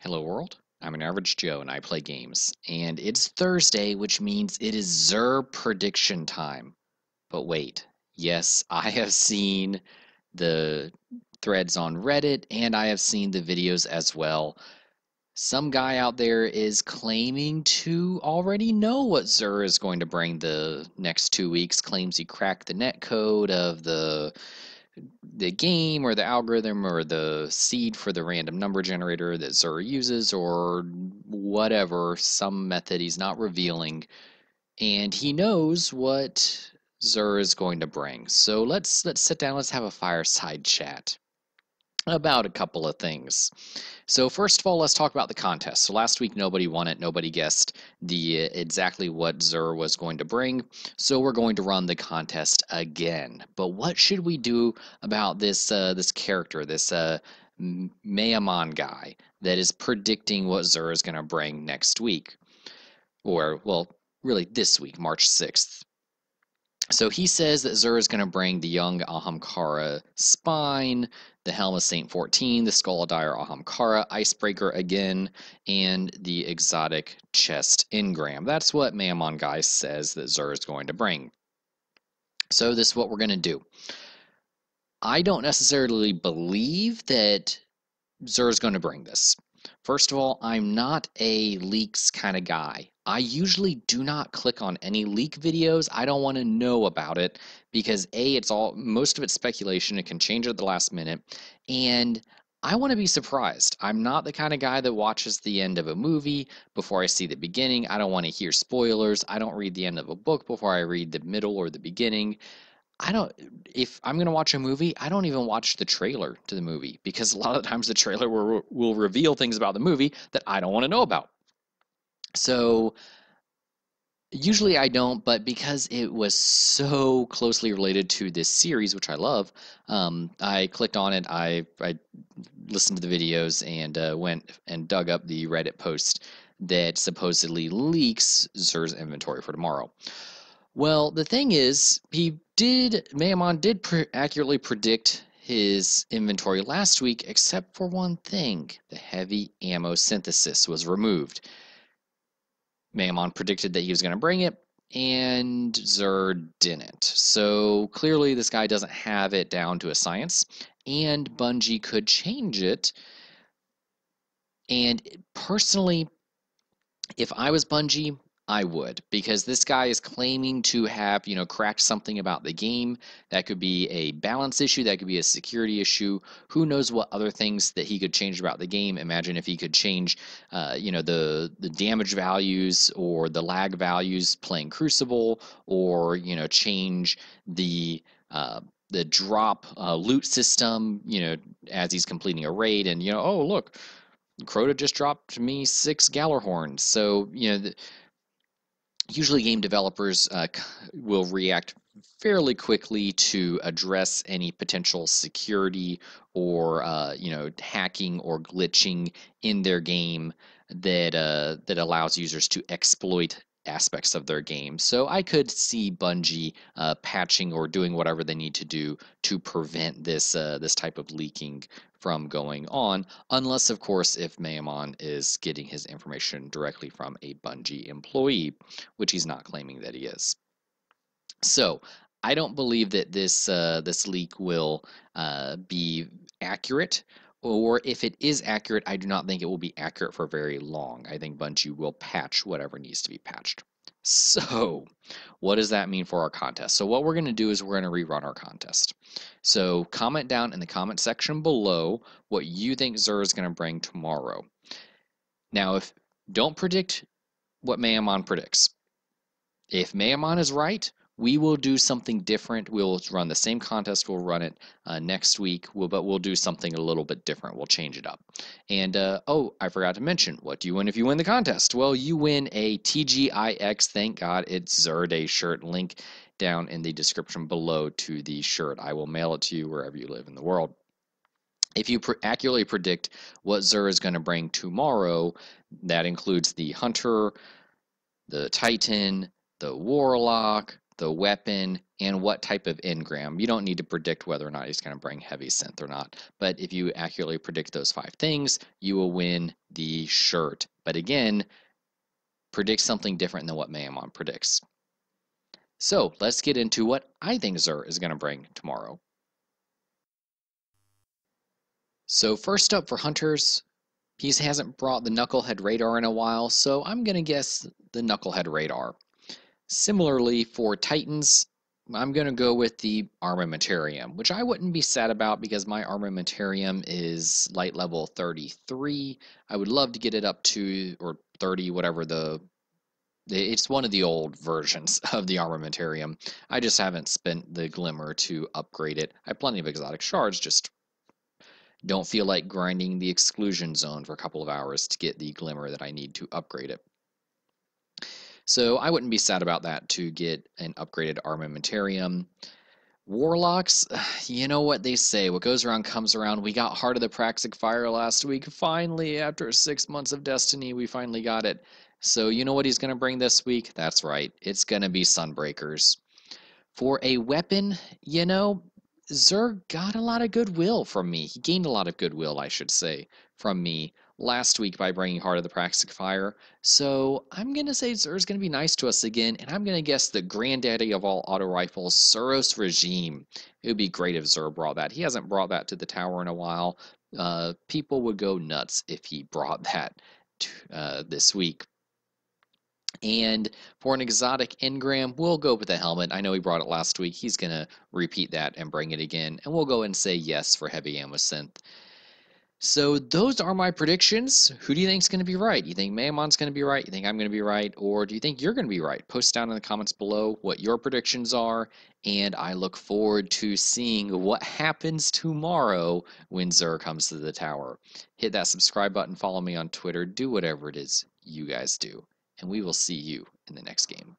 Hello world, I'm an average Joe and I play games. And it's Thursday, which means it is Zer prediction time. But wait, yes, I have seen the threads on Reddit and I have seen the videos as well. Some guy out there is claiming to already know what Zer is going to bring the next 2 weeks, claims he cracked the netcode of the game or the algorithm or the seed for the random number generator that Zer uses or whatever, some method he's not revealing. And he knows what Zer is going to bring. So let's sit down, let's have a fireside chat about a couple of things. So first of all, let's talk about the contest. So last week nobody won it, nobody guessed exactly what Zer was going to bring. So we're going to run the contest again. But what should we do about this this character, this maimonguy that is predicting what Zer is going to bring next week, or well, really this week, March 6th. So he says that Zer is going to bring the young Ahamkara spine, the Helm of Saint 14, the Skull of Dire Ahamkara, Icebreaker again, and the exotic chest engram. That's what maimonguy says that Zer is going to bring. So this is what we're going to do. I don't necessarily believe that Zer is going to bring this. First of all, I'm not a leaks kind of guy. I usually do not click on any leak videos. I don't want to know about it because most of it's speculation. It can change at the last minute, and I want to be surprised. I'm not the kind of guy that watches the end of a movie before I see the beginning. I don't want to hear spoilers. I don't read the end of a book before I read the middle or the beginning. If I'm going to watch a movie, I don't even watch the trailer to the movie because a lot of times the trailer will reveal things about the movie that I don't want to know about. So usually I don't, but because it was so closely related to this series, which I love, I clicked on it. I listened to the videos and went and dug up the Reddit post that supposedly leaks Zer's inventory for tomorrow. Well, the thing is, Maimon did accurately predict his inventory last week, except for one thing. The heavy ammo synthesis was removed. Maimon predicted that he was going to bring it, and Zer didn't. So clearly this guy doesn't have it down to a science, and Bungie could change it. And personally, if I was Bungie, I would, because this guy is claiming to have, cracked something about the game. That could be a balance issue, that could be a security issue. Who knows what other things that he could change about the game? Imagine if he could change, the damage values or the lag values playing Crucible, or change the drop loot system, as he's completing a raid, and oh look, Crota just dropped me 6 Gallarhorns. So usually game developers will react fairly quickly to address any potential security or hacking or glitching in their game that allows users to exploit aspects of their game. So I could see Bungie patching or doing whatever they need to do to prevent this type of leaking from going on, unless of course if Maimon is getting his information directly from a Bungie employee, which he's not claiming that he is. So I don't believe that this leak will be accurate, or if it is accurate, I do not think it will be accurate for very long. I think Bungie will patch whatever needs to be patched. So what does that mean for our contest? So what we're going to do is we're going to rerun our contest. So comment down in the comment section below what you think Zer is going to bring tomorrow. Now, don't predict what Maimon predicts. If Maimon is right, we will do something different. We'll run the same contest. We'll run it next week, but we'll do something a little bit different. We'll change it up. And, oh, I forgot to mention, what do you win if you win the contest? Well, you win a TGIX, thank God it's Zer Day shirt. Link down in the description below to the shirt. I will mail it to you wherever you live in the world. If you accurately predict what Zer is going to bring tomorrow, that includes the Hunter, the Titan, the Warlock, the weapon, and what type of engram. You don't need to predict whether or not he's going to bring heavy synth or not, but if you accurately predict those 5 things, you will win the shirt. But again, predict something different than what Maimon predicts. So let's get into what I think Zur is going to bring tomorrow. So first up for Hunters, he hasn't brought the Knucklehead Radar in a while, so I'm going to guess the Knucklehead Radar. Similarly, for Titans, I'm going to go with the Armamentarium, which I wouldn't be sad about because my Armamentarium is light level 33. I would love to get it up to, or 30, whatever it's one of the old versions of the Armamentarium. I just haven't spent the Glimmer to upgrade it. I have plenty of exotic shards, just don't feel like grinding the exclusion zone for a couple of hours to get the Glimmer that I need to upgrade it. So I wouldn't be sad about that to get an upgraded Armamentarium. Warlocks, you know what they say, what goes around comes around. We got Heart of the Praxic Fire last week. Finally, after 6 months of Destiny, we finally got it. So you know what he's going to bring this week? That's right, it's going to be Sunbreakers. For a weapon, you know, Zur got a lot of goodwill from me. He gained a lot of goodwill, I should say, from me last week by bringing Heart of the Praxic Fire. So I'm going to say Zur's going to be nice to us again, and I'm going to guess the granddaddy of all auto rifles, Suros Regime. It would be great if Zur brought that. He hasn't brought that to the tower in a while. People would go nuts if he brought that this week. And for an exotic engram, we'll go with the helmet. I know he brought it last week. He's going to repeat that and bring it again. And we'll go and say yes for heavy ammo synth. So those are my predictions. Who do you think is going to be right? You think Maimon's going to be right? You think I'm going to be right? Or do you think you're going to be right? Post down in the comments below what your predictions are. And I look forward to seeing what happens tomorrow when Zur comes to the tower. Hit that subscribe button. Follow me on Twitter. Do whatever it is you guys do. And we will see you in the next game.